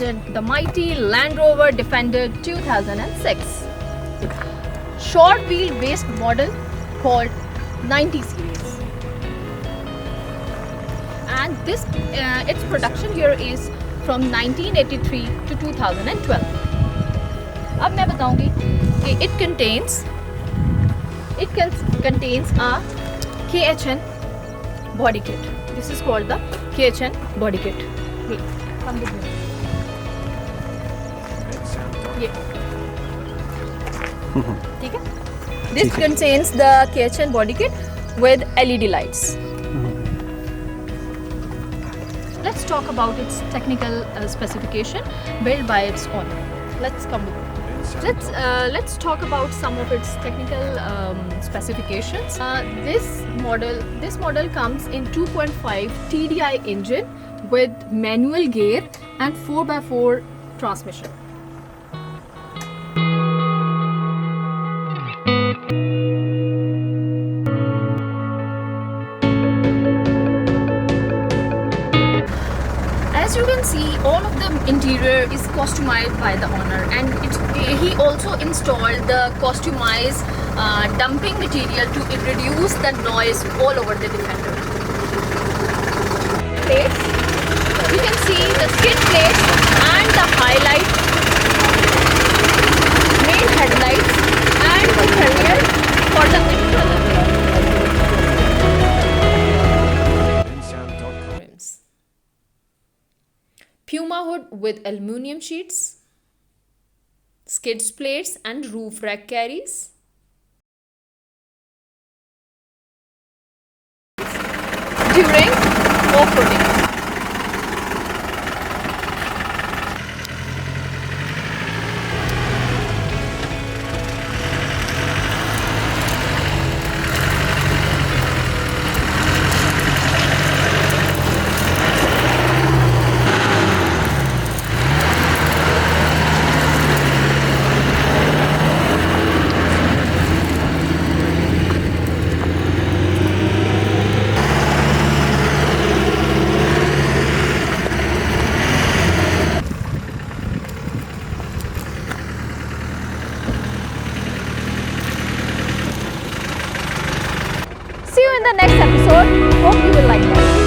imagine the mighty Land Rover Defender 2006. Short wheel based model called 90 series. And this its production year is from 1983 to 2012. अब मैं बताऊंगी कि it contains a KHN body kit. This is called the KHN body kit. Wait, come with me. Yeah. ठीक है? This contains the KHN body kit with LED lights. Let's talk about its technical specification built by its owner. Let's come with it. Let's talk about some of its technical specifications. This model comes in 2.5 TDI engine with manual gear and 4x4 transmission. As you can see, all of the interior is customized by the owner, and he also installed the customized dumping material to reduce the noise all over the Defender. Plates. You can see the skid plates and the highlight, main headlights, and the carrier for the internal rims. Puma hood with aluminium sheets, skids plates and roof rack carries. During off-roading. See you in the next episode. Hope you will like that.